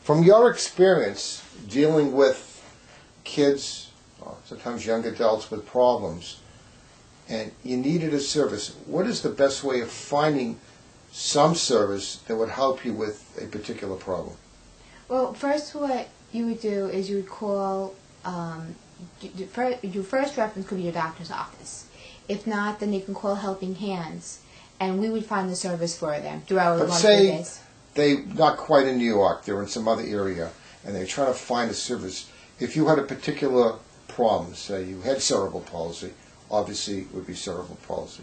From your experience dealing with kids, sometimes young adults with problems, and you needed a service, what is the best way of finding some service that would help you with a particular problem? Well, first what you would do is you would call, your first reference could be your doctor's office. If not, then you can call Helping Hands, and we would find the service for them through our But say they're not quite in New York, they're in some other area, and they're trying to find a service. If you had a particular problem, say you had cerebral palsy, obviously it would be cerebral palsy.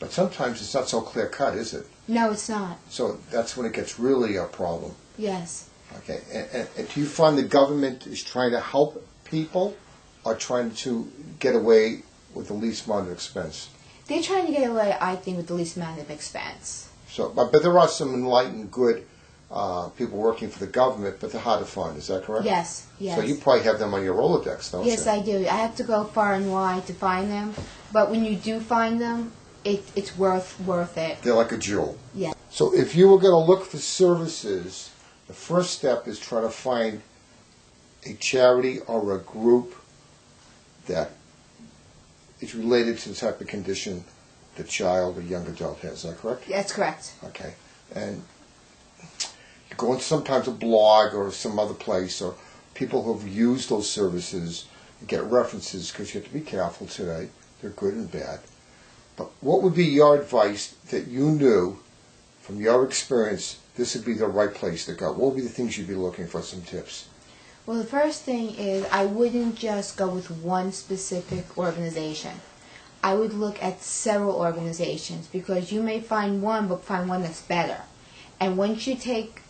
But sometimes it's not so clear-cut, is it? No, it's not. So that's when it gets really a problem. Yes. Okay, and do you find the government is trying to help people or trying to get away with the least amount of expense? They're trying to get away, I think, with the least amount of expense. So, but there are some enlightened, good people working for the government, but they're hard to find. Is that correct? Yes, yes. So you probably have them on your Rolodex, don't you? Yes, I do. I have to go far and wide to find them, but when you do find them, it's worth it. They're like a jewel. Yeah. So if you were going to look for services, the first step is try to find a charity or a group that is related to the type of condition the child or young adult has. Is that correct? That's correct. Okay. And you go into sometimes a blog or some other place, or people who have used those services and get references, because you have to be careful today. They're good and bad. But what would be your advice that you knew from your experience this would be the right place to go? What would be the things you'd be looking for, some tips? Well, the first thing is I wouldn't just go with one specific organization. I would look at several organizations, because you may find one but find one that's better. And once you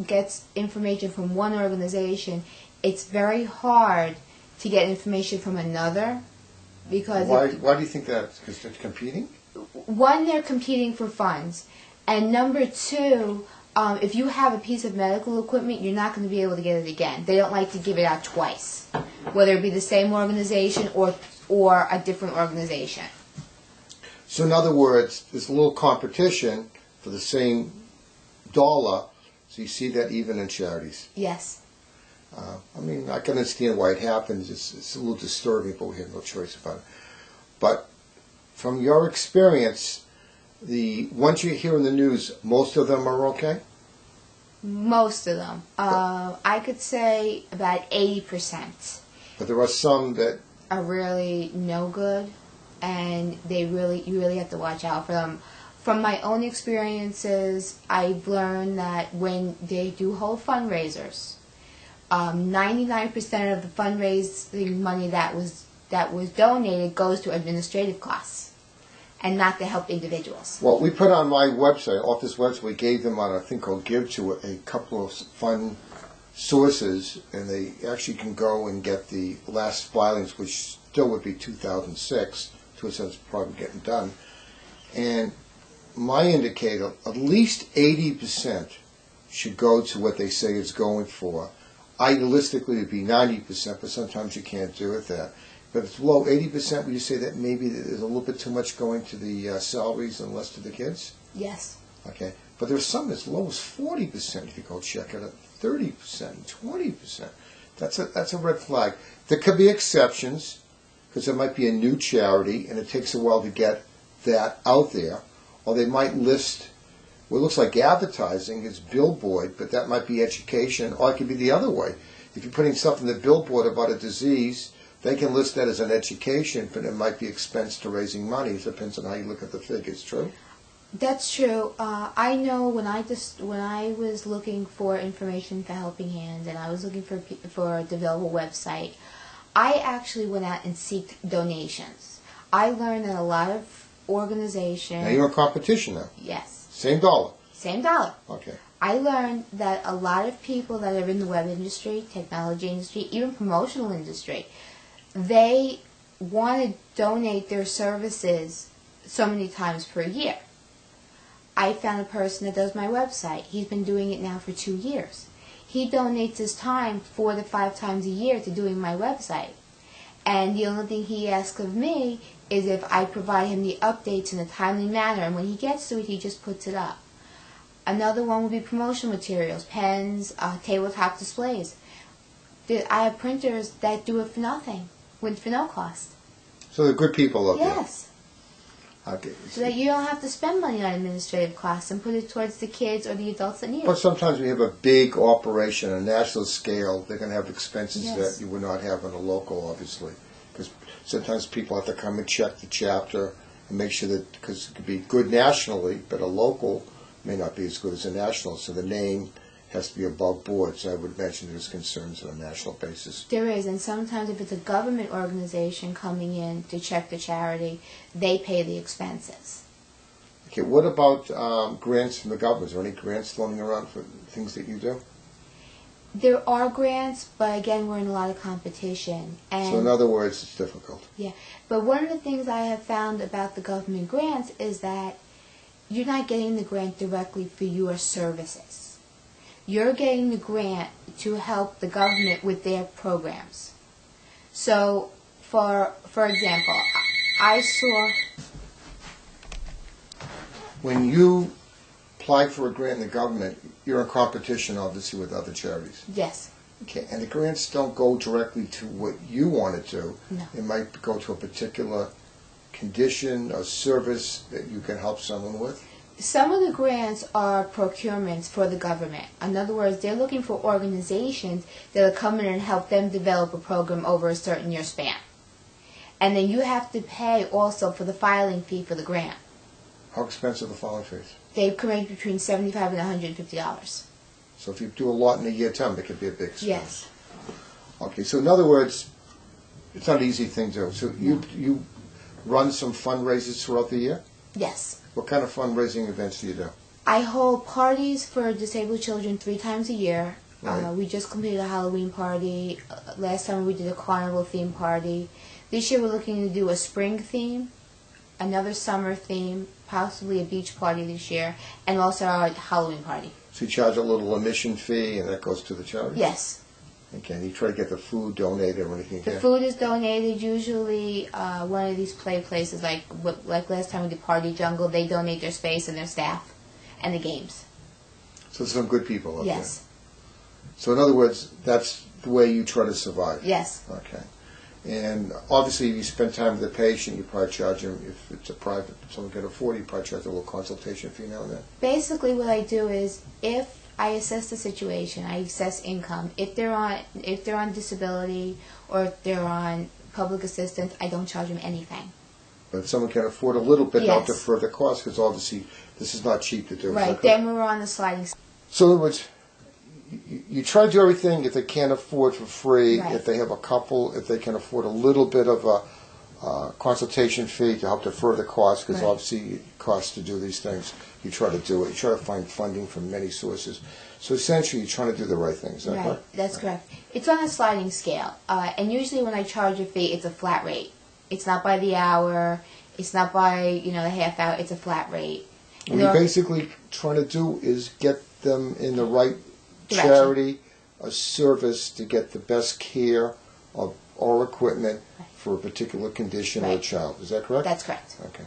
get information from one organization, it's very hard to get information from another, because why do you think that? Because they're competing? One, they're competing for funds, and number two, if you have a piece of medical equipment, you're not going to be able to get it again. They don't like to give it out twice, whether it be the same organization or a different organization. So in other words, there's a little competition for the same dollar, so you see that even in charities. Yes. I mean, I can understand why it happens. It's a little disturbing, but we have no choice about it. But from your experience, once you hear in the news, most of them are okay? Most of them. I could say about 80%. But there are some that are really no good, and you really have to watch out for them. From my own experiences, I've learned that when they do hold fundraisers, 99% of the fundraising money that was donated goes to administrative costs, and not to help individuals. Well, we put on my website, off this website, we gave them on a thing called Give to a couple of fund sources, and they actually can go and get the last filings, which still would be 2006, to a sense probably getting done. And my indicator, at least 80% should go to what they say it's going for. Idealistically, it would be 90%, but sometimes you can't do it that. But if it's below 80%, would you say that maybe there's a little bit too much going to the salaries and less to the kids? Yes. Okay. But there's some as low as 40% if you go check it out, 30%, 20%. That's a red flag. There could be exceptions, because there might be a new charity, and it takes a while to get that out there. Or they might list what looks like advertising as billboard, but that might be education, or it could be the other way. If you're putting stuff in the billboard about a disease, they can list that as an education, but it might be expense to raising money. It depends on how you look at the figures. True? That's true. I know when I was looking for information for Helping Hands, and I was looking for a developable website, I actually went out and sought donations. I learned that a lot of organizations... Now you're in competition now. Yes. Same dollar. Same dollar. Okay. I learned that a lot of people that are in the web industry, technology industry, even promotional industry, they want to donate their services so many times per year. I found a person that does my website. He's been doing it now for 2 years. He donates his time 4 to 5 times a year to doing my website. And the only thing he asks of me is if I provide him the updates in a timely manner, and when he gets to it, he just puts it up. Another one would be promotional materials, pens, tabletop displays. I have printers that do it for nothing, for no cost. So they're good people out there. Yes. Okay. So that you don't have to spend money on administrative costs and put it towards the kids or the adults that need But it. sometimes when you have a big operation, a national scale, they're going to have expenses Yes. that you would not have on a local, obviously. Because sometimes people have to come and check the chapter and make sure that, because it could be good nationally, but a local may not be as good as a national, so the name has to be above board. So I would mention there's concerns on a national basis. There is, and sometimes if it's a government organization coming in to check the charity, they pay the expenses. Okay, what about grants from the government? Is there any grants floating around for things that you do? There are grants, but again, we're in a lot of competition. And So in other words, it's difficult. yeah, but one of the things I have found about the government grants is that you're not getting the grant directly for your services. You're getting the grant to help the government with their programs. So, for example, I saw... When you apply for a grant in the government, you're in competition, obviously, with other charities. Yes. Okay, and the grants don't go directly to what you want it to. No. It might go to a particular condition or service that you can help someone with. Some of the grants are procurements for the government. In other words, they're looking for organizations that will come in and help them develop a program over a certain year span. And then you have to pay also for the filing fee for the grant. How expensive are the filing fees? They can range between $75 and $150. So if you do a lot in a year term, it could be a big expense. Yes. Okay, so in other words, it's not an easy thing to do. So you run some fundraisers throughout the year? Yes. What kind of fundraising events do you do? I hold parties for disabled children 3 times a year. Right. We just completed a Halloween party. Last time we did a carnival theme party. This year we're looking to do a spring theme, another summer theme, possibly a beach party this year, and also our Halloween party. So you charge a little admission fee, and that goes to the charity? Yes. Okay, and you try to get the food donated or anything The here? food is donated. Usually one of these play places, like last time we did Party Jungle, they donate their space and their staff and the games. So there's some good people out there. Yes. So in other words, that's the way you try to survive? Yes. Okay. And obviously, if you spend time with the patient, you probably charge them, if it's a private, someone can afford it, you probably charge a little consultation fee now and then. Basically what I do is, if I assess the situation, I assess income. If they're on disability or if they're on public assistance, I don't charge them anything. But if someone can afford a little bit, they'll Yes. defer the cost, because obviously this is not cheap to do. Is that Right. correct? Then we're on the sliding scale. So in other words, you try to do everything if they can't afford for free, Right. if they have a couple, if they can afford a little bit of a consultation fee to help defer the cost, because Right. obviously it costs to do these things. You try to do it. You try to find funding from many sources. So essentially, you're trying to do the right thing. Is that Right. correct? That's correct. It's on a sliding scale. And usually when I charge a fee, it's a flat rate. It's not by the hour. It's not by, the half hour. It's a flat rate. What you're basically trying to do is get them in the right Direction. charity, a service to get the best care or equipment for a particular condition or a Right. child. Is that correct? That's correct. Okay.